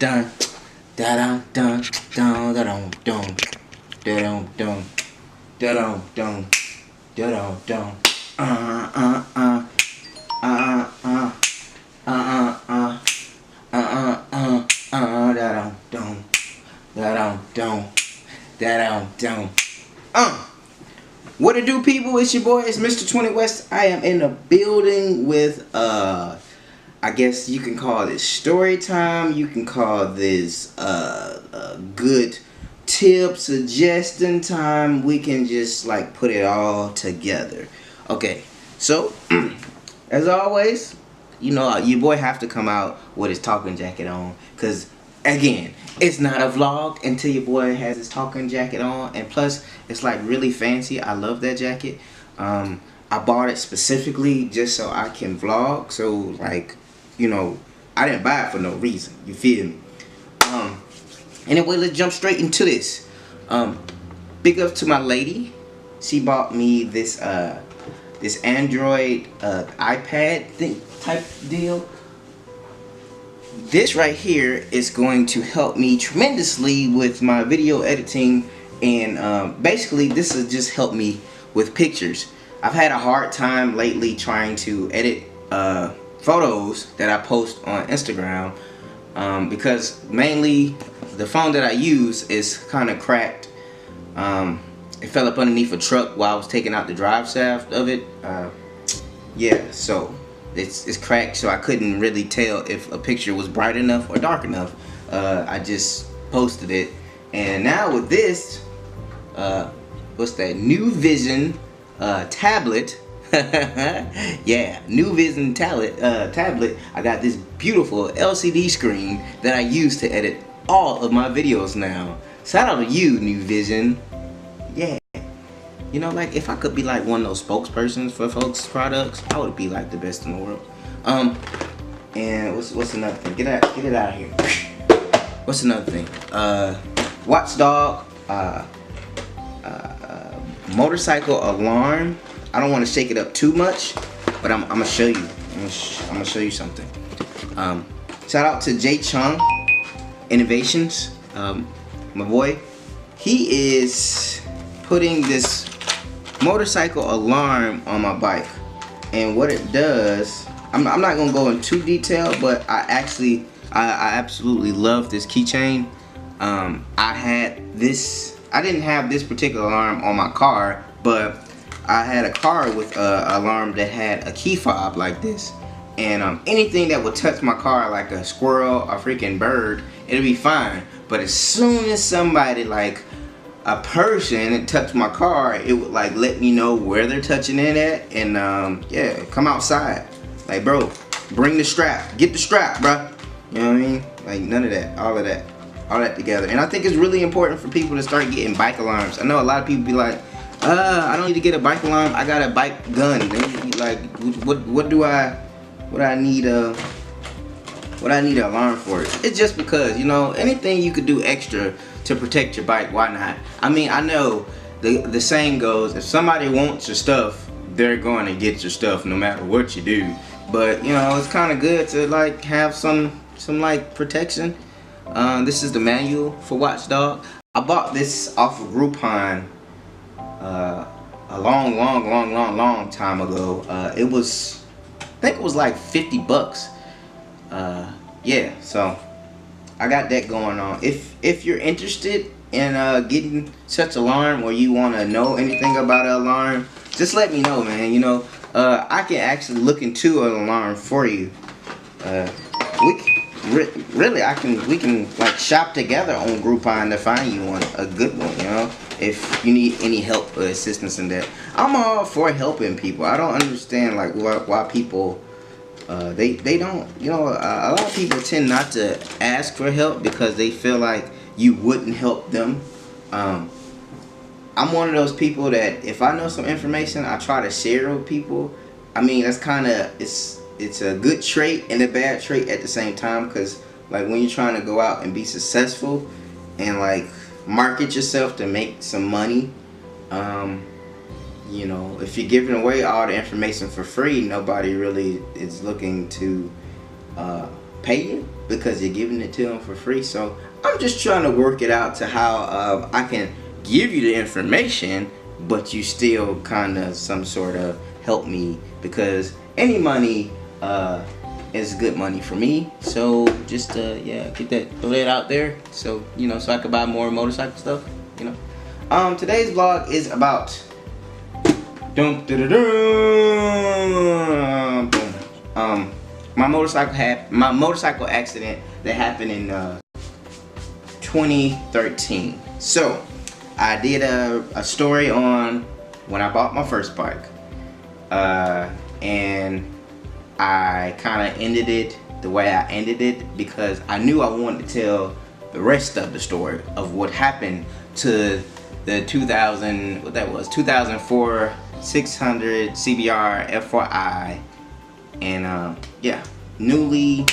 dun da dum dun dun da dum dum da dum dum da dum dum da dum dum uh uh uh uh uh uh uh da dum dum da dum dum da dum dum What it do, people? It's your boy, it's Mr. 20 West. I am in the building with I guess you can call this story time. You can call this good tip suggestion time. We can just like put it all together. Okay, so as always, you know your boy have to come out with his talking jacket on, cause again, it's not a vlog until your boy has his talking jacket on, and plus it's like really fancy. I love that jacket. I bought it specifically just so I can vlog. So like, you know, I didn't buy it for no reason. You feel me? Anyway, let's jump straight into this. Big up to my lady. She bought me this this Android iPad thing type deal. This right here is going to help me tremendously with my video editing, and basically this will just help me with pictures. I've had a hard time lately trying to edit photos that I post on Instagram because mainly the phone that I use is kind of cracked. It fell up underneath a truck while I was taking out the drive shaft of it. Yeah, so it's cracked, so I couldn't really tell if a picture was bright enough or dark enough. I just posted it, and now with this what's that, New Vision tablet. Yeah, New Vision tablet. I got this beautiful LCD screen that I use to edit all of my videos now. Shout out to you, New Vision. Yeah, you know, like if I could be like one of those spokespersons for folks' products, I would be like the best in the world. And what's another thing? Get it out of here. What's another thing? Watchdog motorcycle alarm. I don't want to shake it up too much, but I'm gonna show you. I'm gonna show you something. Shout out to Jay Chung Innovations, my boy. He is putting this motorcycle alarm on my bike, and what it does, I'm not gonna go into detail, but I absolutely love this keychain. I didn't have this particular alarm on my car, but I had a car with an alarm that had a key fob like this, and anything that would touch my car, like a squirrel, a freaking bird, it'll be fine. But as soon as somebody, like a person, touched my car, it would like let me know where they're touching it at, and yeah, come outside. Like, bro, bring the strap, get the strap, bro. You know what I mean? Like, none of that, all that together. And I think it's really important for people to start getting bike alarms. I know a lot of people be like, I don't need to get a bike alarm, I got a bike gun. They be like, what do I need an alarm for? It's just because, you know, anything you could do extra to protect your bike, why not? I mean, I know the saying goes, if somebody wants your stuff, they're going to get your stuff no matter what you do. But, you know, it's kind of good to like have some like protection. This is the manual for Watchdog. I bought this off of Groupon a long time ago. It was, I think it was like 50 bucks. Yeah, so I got that going on. If you're interested in getting such alarm, or you want to know anything about an alarm, just let me know, man. You know, I can actually look into an alarm for you. We can like shop together on Groupon to find you one, a good one, you know, if you need any help or assistance in that. I'm all for helping people. I don't understand like why people they don't, you know, a lot of people tend not to ask for help because they feel like you wouldn't help them. I'm one of those people that if I know some information, I try to share it with people. I mean, that's kind of, it's a good trait and a bad trait at the same time, because like when you're trying to go out and be successful and like market yourself to make some money, you know, if you're giving away all the information for free, nobody really is looking to pay you because you're giving it to them for free. So I'm just trying to work it out to how I can give you the information, but you still kind of some sort of help me, because any money is good money for me. So just yeah, get that, throw that out there, so you know, so I could buy more motorcycle stuff, you know. Today's vlog is about my motorcycle accident that happened in 2013. So I did a story on when I bought my first bike, and I kind of ended it the way I ended it because I knew I wanted to tell the rest of the story of what happened to the 2004 600 CBR F4i, and yeah, newly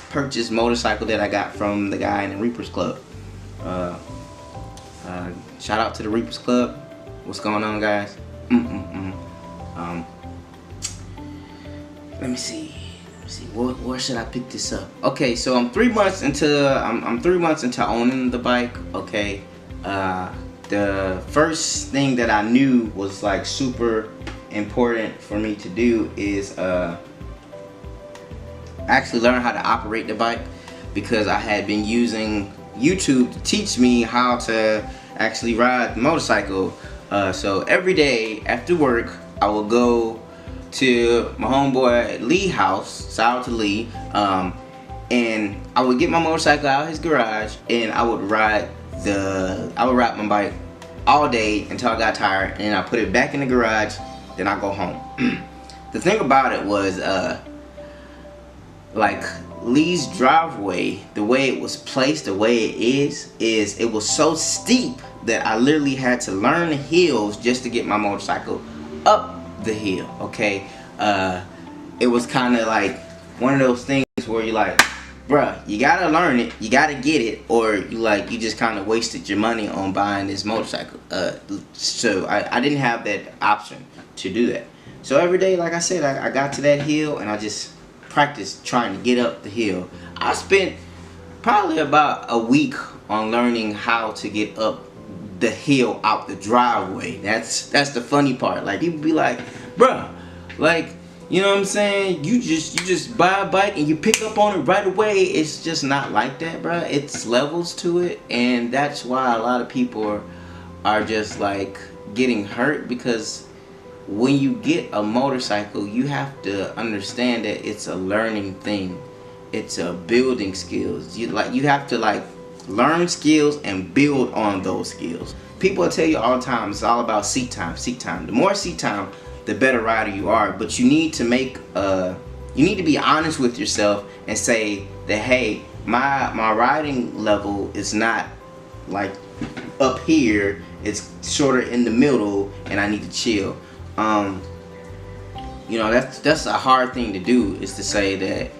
purchased motorcycle that I got from the guy in the Reapers Club. Shout out to the Reapers Club. What's going on, guys? Let me see. Where should I pick this up? Okay, so I'm 3 months into I'm 3 months into owning the bike. Okay, the first thing that I knew was like super important for me to do is actually learn how to operate the bike, because I had been using YouTube to teach me how to actually ride the motorcycle. So every day after work, I would go to my homeboy Lee house, shout out to Lee, and I would get my motorcycle out of his garage, and I would ride my bike all day until I got tired, and then I put it back in the garage, then I go home. The thing about it was, like Lee's driveway, the way it was placed, the way it is it was so steep that I literally had to learn the hills just to get my motorcycle up the hill. Okay, it was kind of like one of those things where you're like, bruh, you gotta learn it, you gotta get it, or you just kind of wasted your money on buying this motorcycle. So I didn't have that option to do that. So every day, like I said, I got to that hill and I just practiced trying to get up the hill. I spent probably about a week on learning how to get up the hill out the driveway. That's the funny part. Like, people be like, bruh, like, you know what I'm saying, you just buy a bike and you pick up on it right away. It's just not like that, bruh. It's levels to it, and that's why a lot of people are just like getting hurt, because when you get a motorcycle, you have to understand that it's a learning thing. It's a building skills. You have to like learn skills and build on those skills. People will tell you all the time, it's all about seat time, seat time. The more seat time, the better rider you are. But you need to make you need to be honest with yourself and say that, hey, my riding level is not like up here, it's shorter in the middle, and I need to chill. You know, that's a hard thing to do, is to say that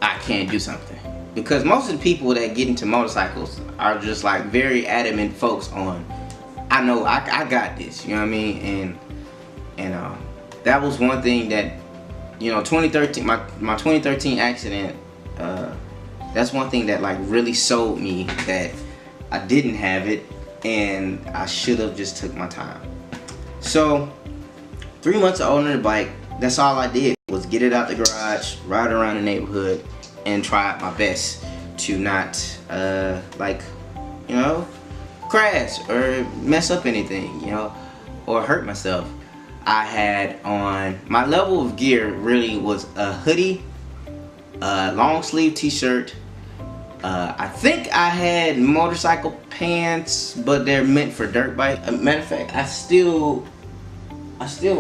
I can't do something, because most of the people that get into motorcycles are just like very adamant folks on, I know I got this, you know what I mean, and that was one thing that, you know, 2013, my 2013 accident, that's one thing that like really sold me that I didn't have it, and I should have just took my time. So 3 months of owning the bike, that's all I did was get it out the garage, ride around the neighborhood, and try my best to not like, you know, crash or mess up anything, you know, or hurt myself. I had on, my level of gear really was a hoodie, a long sleeve t-shirt, I think I had motorcycle pants, but they're meant for dirt bike. Matter of fact, I still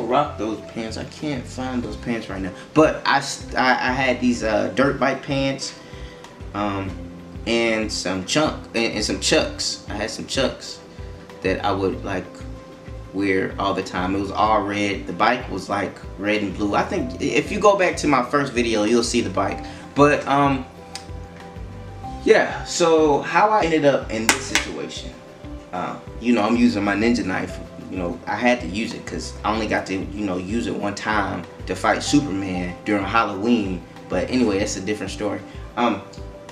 rock those pants. I can't find those pants right now, but I had these dirt bike pants, and some chucks. I had some chucks that I would like wear all the time. It was all red. The bike was like red and blue. I think if you go back to my first video, you'll see the bike. But yeah, so how I ended up in this situation, you know, I'm using my ninja knife. You know, I had to use it because I only got to, you know, use it one time to fight Superman during Halloween But anyway, that's a different story.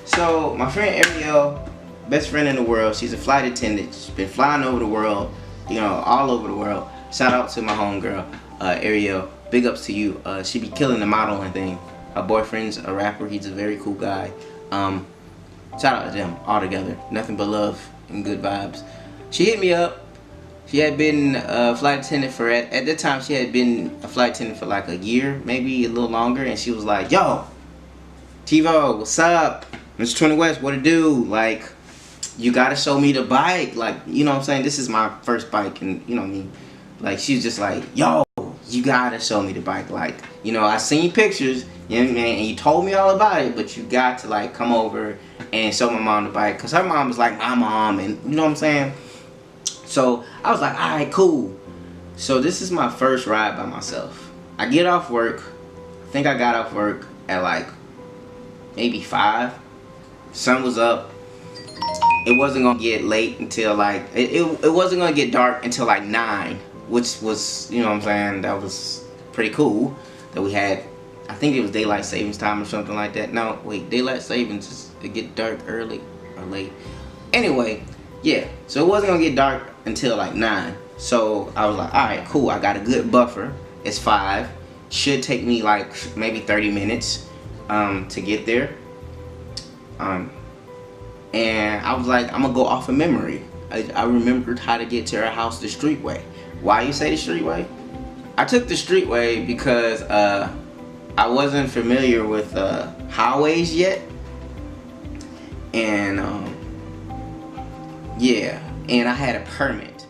So my friend Ariel, best friend in the world, she's a flight attendant. She's been flying over the world, you know, all over the world. Shout out to my homegirl, Ariel. Big ups to you. She be killing the modeling thing. Her boyfriend's a rapper. He's a very cool guy. Shout out to them all together. Nothing but love and good vibes. She hit me up. She had been a flight attendant for, at that time, she had been a flight attendant for like a year, maybe a little longer. And she was like, yo, TiVo, what's up? Mr. 20 West, what it do? Like, you gotta show me the bike. Like, you know what I'm saying? This is my first bike, and you know what I mean? Like, she's just like, yo, you gotta show me the bike. Like, you know, I seen pictures, you know what I mean? And you told me all about it, but you got to like come over and show my mom the bike. Cause her mom is like my mom, and you know what I'm saying? So I was like, alright, cool. So this is my first ride by myself. I get off work. I think I got off work at like maybe 5. Sun was up. It wasn't gonna get late until like it wasn't gonna get dark until like 9, which was, you know what I'm saying, that was pretty cool that we had. I think it was daylight savings time or something like that. No, wait, daylight savings is, it get dark early or late. Anyway, yeah, so it wasn't gonna get dark until like 9. So I was like, alright, cool, I got a good buffer. It's 5. Should take me like maybe 30 minutes to get there. And I was like, I'm gonna go off of memory. I remembered how to get to her house the street way. Why you say the street way? I took the street way because I wasn't familiar with highways yet. And yeah, and I had a permit.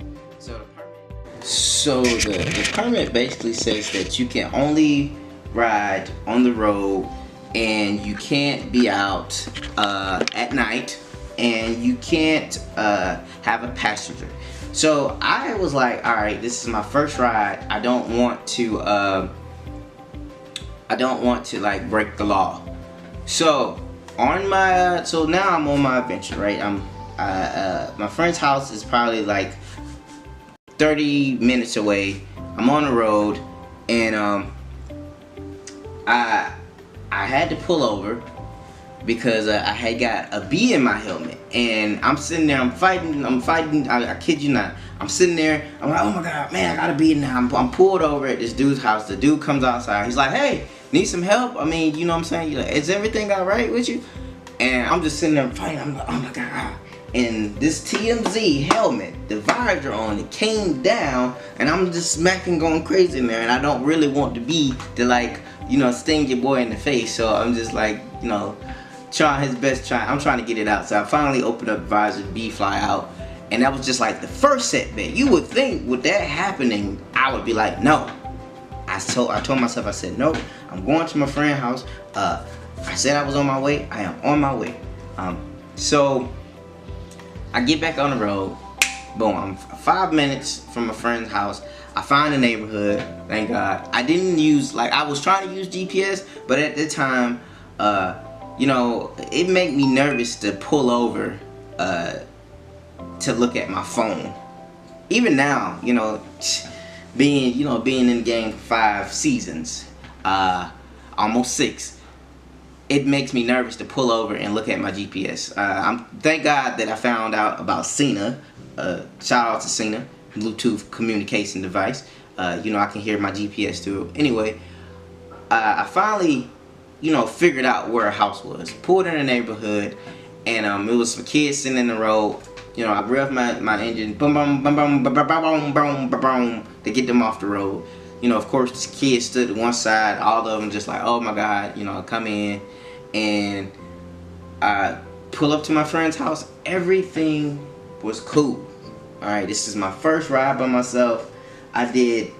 So the permit basically says that you can only ride on the road, and you can't be out at night, and you can't have a passenger. So I was like, all right, this is my first ride. I don't want to like break the law. So on my so now I'm on my adventure, right? My friend's house is probably like 30 minutes away. I'm on the road, and I had to pull over because I had got a bee in my helmet, and I'm sitting there, I'm fighting, I kid you not, I'm sitting there, I'm like, oh my god, man, I got a bee now. I'm pulled over at this dude's house. The dude comes outside, he's like, hey, need some help? I mean, you know what I'm saying? You're like, is everything alright with you? And I'm just sitting there fighting, I'm like, oh my god. And this TMZ helmet, the visor on it, came down, and I'm just smacking, going crazy in there, and I don't really want the bee to, like, you know, sting your boy in the face. So I'm just like, you know, trying his best, I'm trying to get it out. So I finally opened up the visor, the bee fly out, and that was just like the first setback. You would think with that happening, I would be like, no. I told myself, I said, no, I'm going to my friend's house. I said I was on my way. I am on my way. So I get back on the road. Boom, I'm 5 minutes from my friend's house. I find a neighborhood, thank God. I didn't use, like, I was trying to use GPS, but at the time, you know, it made me nervous to pull over to look at my phone. Even now, you know, being in the game for 5 seasons, almost 6, it makes me nervous to pull over and look at my GPS. Thank God that I found out about Cena. Shout out to Cena, Bluetooth communication device. You know, I can hear my GPS through. Anyway, I finally, you know, figured out where a house was. Pulled in the neighborhood, and it was some kids sitting in the road. You know, I revved my engine, boom, boom, boom, boom, boom, boom, boom, boom, boom, boom, to get them off the road. You know, of course, the kids stood to one side. All of them just like, oh my God, you know, come in. And I pull up to my friend's house. Everything was cool. Alright, this is my first ride by myself. I did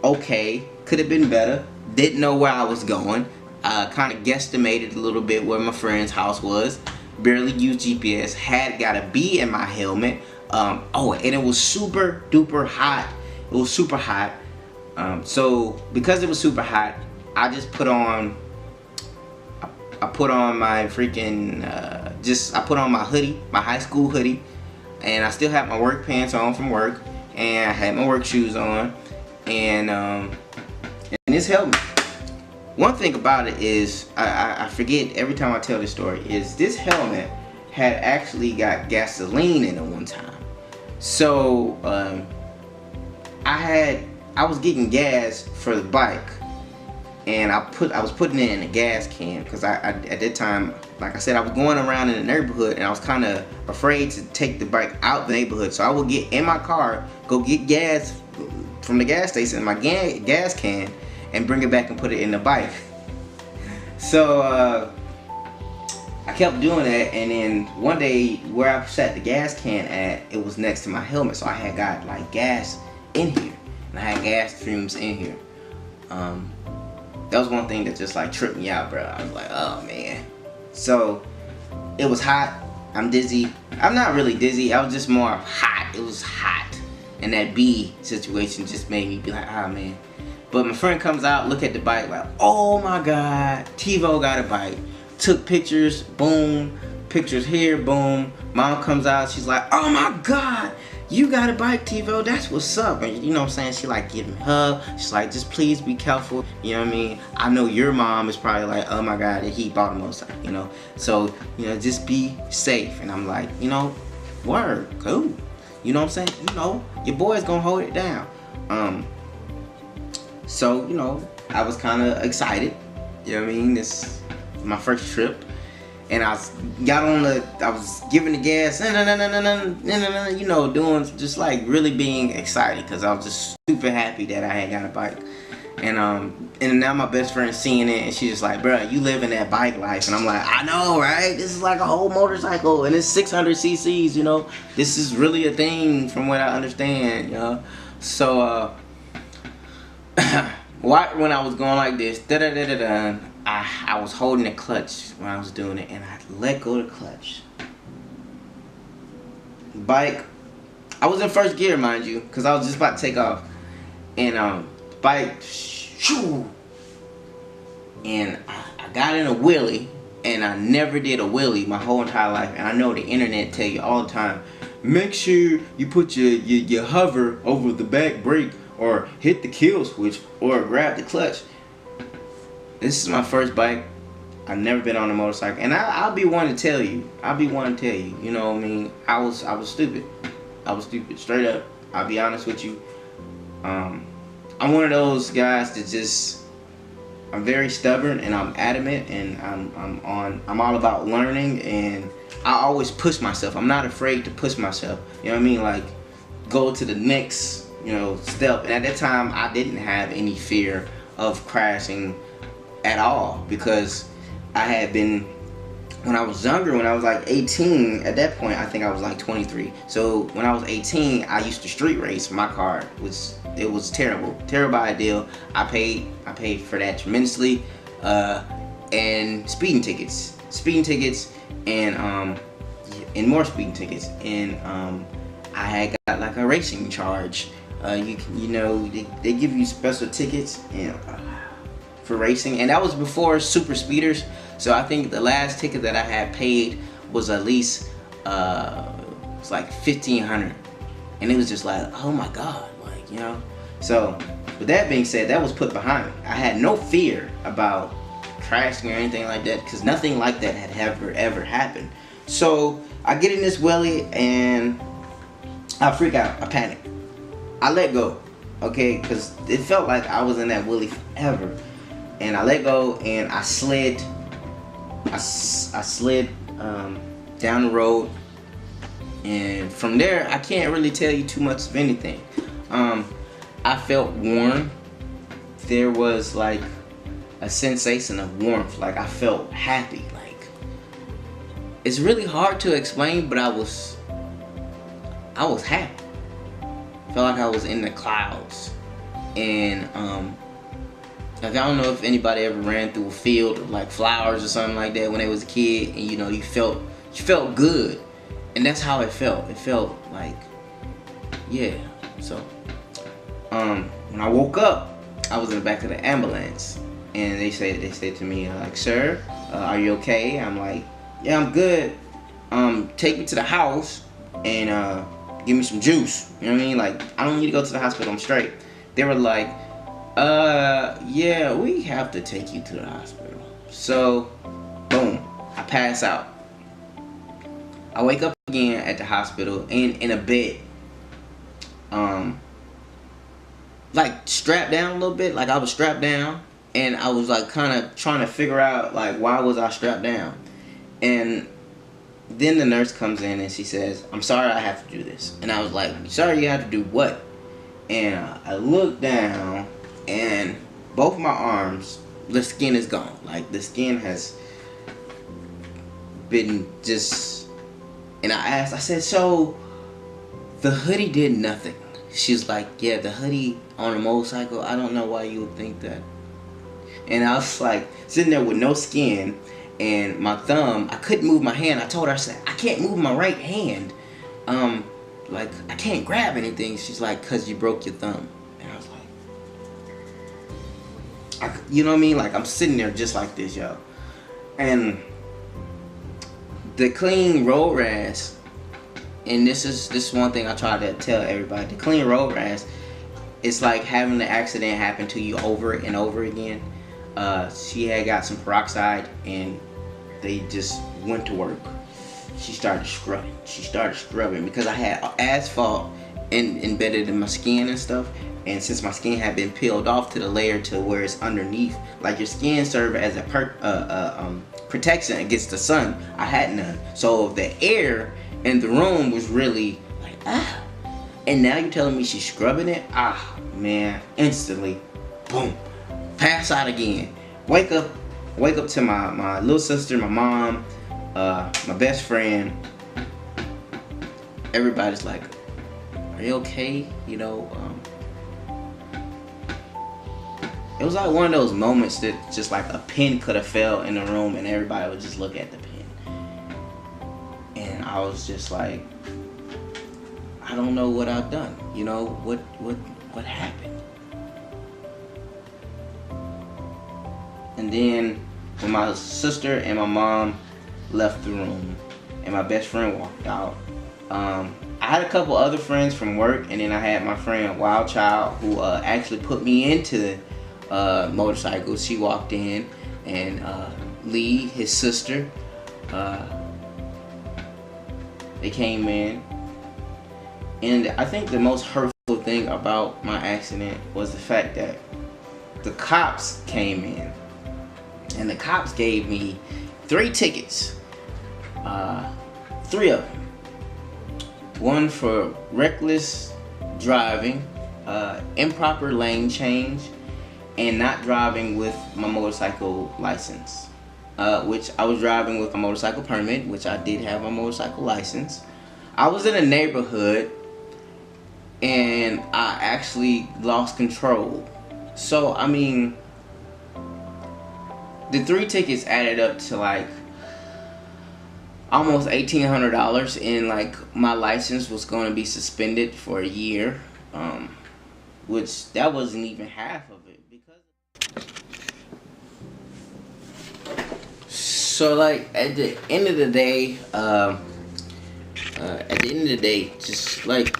okay. Could have been better. Didn't know where I was going. Kind of guesstimated a little bit where my friend's house was. Barely used GPS. Had got a bee in my helmet. Oh, and it was super duper hot. It was super hot. So because it was super hot, I just put on my freaking I put on my hoodie, my high school hoodie, and I still had my work pants on from work, and I had my work shoes on, and this helmet. one thing about it is, I forget every time I tell this story, is this helmet had actually got gasoline in it one time. So I was getting gas for the bike, and I was putting it in a gas can because I at that time, like I said, I was going around in the neighborhood and I was kind of afraid to take the bike out the neighborhood. So I would get in my car, go get gas from the gas station in my gas can, and bring it back and put it in the bike. So I kept doing that, and then one day where I set the gas can at, it was next to my helmet, so I had got like gas in here, and I had gas fumes in here. That was one thing that just like tripped me out, bro. I was like, oh man. So it was hot. I'm dizzy. I'm not really dizzy. I was just more hot. It was hot, and that bee situation just made me be like, oh man. But my friend comes out, look at the bike, like, oh my God, TiVo got a bike. Took pictures, boom. Pictures here, boom. Mom comes out, she's like, oh my God, you got a bike, TiVo, that's what's up. And you know what I'm saying? She like giving her, she's like, just please be careful. You know what I mean? I know your mom is probably like, oh my God, he bought a motorcycle, you know? So, you know, just be safe. And I'm like, you know, word, cool. You know what I'm saying? You know, your boy's gonna hold it down. So, you know, I was kind of excited. You know what I mean? This is my first trip. And I was giving the gas, you know, doing just like really being excited because I was just super happy that I had got a bike. And now my best friend's seeing it, and she's just like, bro, you living that bike life. And I'm like, I know, right? This is like a whole motorcycle, and it's 600 cc's, you know. This is really a thing from what I understand, you know. So, when I was going like this, I was holding the clutch when I was doing it, and I let go of the clutch. Bike, I was in first gear, mind you, because I was just about to take off. And bike, shoo, and I got in a wheelie, and I never did a wheelie my whole entire life. And I know the internet tell you all the time, make sure you put your hover over the back brake, or hit the kill switch, or grab the clutch. This is my first bike. I've never been on a motorcycle, and I'll be one to tell you. You know what I mean? I was stupid. I was stupid, straight up. I'll be honest with you. I'm one of those guys that just, I'm very stubborn, and I'm adamant, and I'm all about learning, and I always push myself. I'm not afraid to push myself. You know what I mean? Like, go to the next, you know, step. And at that time, I didn't have any fear of crashing at all, because I had been, when I was younger, when I was like 18, at that point I think I was like 23. So when I was 18, I used to street race my car. It was terrible idea. I paid for that tremendously, and speeding tickets, and more speeding tickets, and I had got like a racing charge. You know, they give you special tickets and for racing, and that was before super speeders. So I think the last ticket that I had paid was at least it's like $1,500, and it was just like, oh my God, like, you know. So with that being said, that was put behind me. I had no fear about crashing or anything like that, because nothing like that had ever happened. So I get in this wheelie and I freak out. I panic. I let go, okay, because it felt like I was in that wheelie forever. And I let go, and I slid. I slid down the road, and from there I can't really tell you too much of anything. I felt warm. There was like a sensation of warmth. Like I felt happy. Like, it's really hard to explain, but I was happy. Felt like I was in the clouds, and like, I don't know if anybody ever ran through a field of like flowers or something like that when they was a kid, and you know, you felt good, and that's how it felt. It felt like, yeah. So when I woke up, I was in the back of the ambulance, and they said to me, like, sir, are you okay? I'm like, yeah, I'm good. Take me to the house and give me some juice. You know what I mean? Like, I don't need to go to the hospital. I'm straight. They were like, Yeah, we have to take you to the hospital. So, boom, I pass out. I wake up again at the hospital in a bed. Like strapped down a little bit. Like I was strapped down, and I was like kind of trying to figure out like why was I strapped down. And then the nurse comes in and she says, "I'm sorry, I have to do this." And I was like, "Sorry, you have to do what?" And I looked down, and both my arms, the skin is gone. Like the skin has been just. And I said, "So the hoodie did nothing?" She's like, "Yeah, the hoodie on a motorcycle, I don't know why you would think that." And I was like sitting there with no skin, and my thumb, I couldn't move my hand. I told her, I said, "I can't move my right hand. Like, I can't grab anything." She's like, "Cause you broke your thumb." And I was like, you know what I mean? Like, I'm sitting there just like this, yo. And the clean road rash, and this is one thing I try to tell everybody. The clean road rash, it's like having the accident happen to you over and over again. She had got some peroxide, and they just went to work. She started scrubbing because I had asphalt embedded in my skin and stuff. And since my skin had been peeled off to the layer to where it's underneath, like your skin served as a protection against the sun, I had none. So the air in the room was really like, ah. And now you're telling me she's scrubbing it? Ah, man, instantly, boom, pass out again. Wake up to my little sister, my mom, my best friend. Everybody's like, "Are you okay?" You know, it was like one of those moments that just like a pin could have fell in the room and everybody would just look at the pin. And I was just like, I don't know what I've done. You know, what happened? And then when my sister and my mom left the room and my best friend walked out, I had a couple other friends from work, and then I had my friend Wild Child, who actually put me into motorcycles. She walked in, and Lee, his sister, they came in. And I think the most hurtful thing about my accident was the fact that the cops came in, and the cops gave me 3 tickets, 3 of them. One for reckless driving, improper lane change, and not driving with my motorcycle license. Which I was driving with a motorcycle permit, which I did have a motorcycle license. I was in a neighborhood, and I actually lost control. So, I mean, the 3 tickets added up to like almost $1,800, and like my license was going to be suspended for a year, which that wasn't even half of it. So like at the end of the day, just like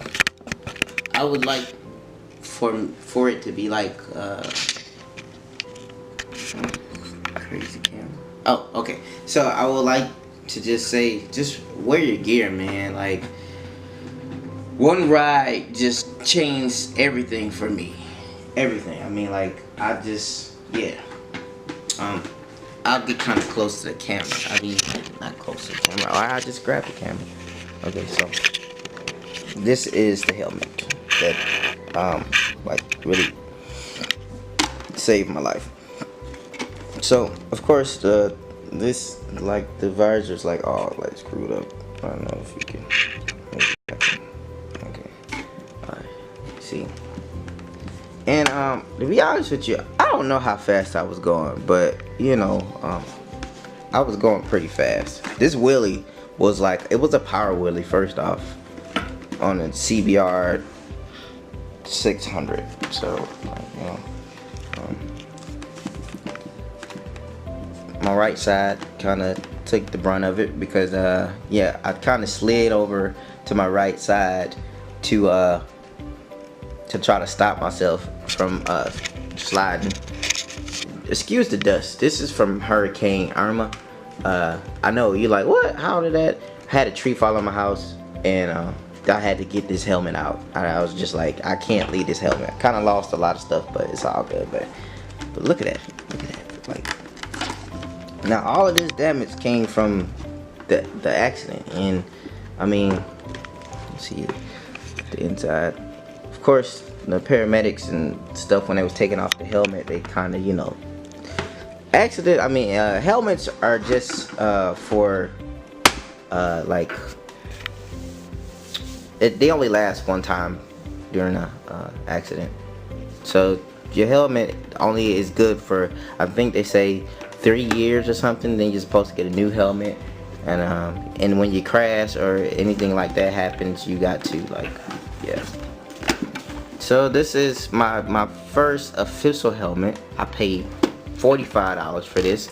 I would like for it to be like crazy camera. Oh, okay. So I would like to just say, just wear your gear, man. Like, one ride just changed everything for me. Everything. I mean, like, I just, yeah. I'll get kind of close to the camera. I mean, not close to the camera. I'll just grab the camera. Okay, so this is the helmet that, like, really saved my life. So, of course, this, like, the visor's like all like screwed up. I don't know if you can. Okay. Alright. See. And to be honest with you, I don't know how fast I was going, but you know, I was going pretty fast. This wheelie was like, it was a power wheelie first off on a CBR 600. So, like, you know, my right side kind of took the brunt of it because yeah, I kind of slid over to my right side to try to stop myself from sliding. Excuse the dust. This is from Hurricane Irma. I know you're like, what? How did that? I had a tree fall on my house, and I had to get this helmet out. I was just like, I can't leave this helmet. I kind of lost a lot of stuff, but it's all good. But look at that. Look at that. Like, now all of this damage came from the accident, and I mean, let's see the inside. Of course, the paramedics and stuff, when they was taking off the helmet, they kind of, you know, accident. I mean, helmets are just for like, they only last one time during a accident. So your helmet only is good for, I think they say 3 years or something. Then you're supposed to get a new helmet. And when you crash or anything like that happens, you got to, like, yeah. So this is my first official helmet. I paid $45 for this.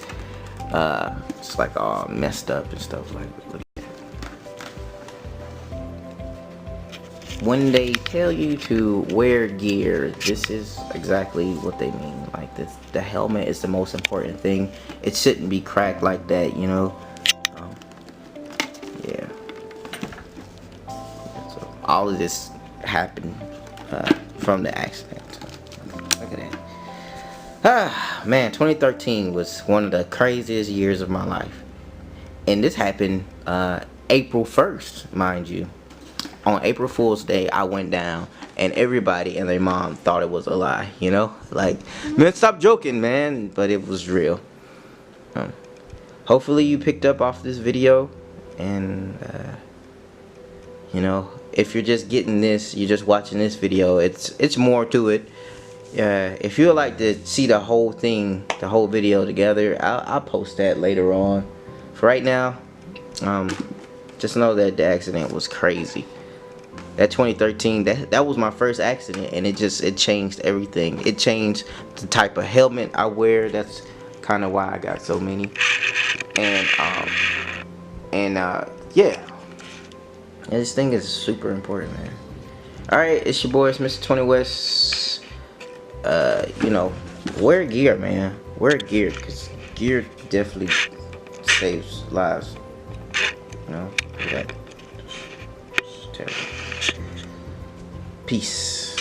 It's like all messed up and stuff. Like, look at that. When they tell you to wear gear, this is exactly what they mean. Like, this, the helmet is the most important thing. It shouldn't be cracked like that, you know. Yeah. So all of this happened from the accident. Look at that. Ah, man, 2013 was one of the craziest years of my life. And this happened April 1st, mind you. On April Fool's Day, I went down, and everybody and their mom thought it was a lie, you know? Like, man, stop joking, man. But it was real. Hopefully you picked up off this video, and you know, if you're just getting this, you're just watching this video, it's more to it. If you would like to see the whole thing, the whole video together, I'll post that later on. For right now, just know that the accident was crazy. That 2013, that was my first accident, and it changed everything. It changed the type of helmet I wear. That's kind of why I got so many. And yeah, this thing is super important, man. Alright, it's your boys, Mr. 20 West. You know, wear gear, man. Wear gear, because gear definitely saves lives. You know, that. It's terrible. Peace.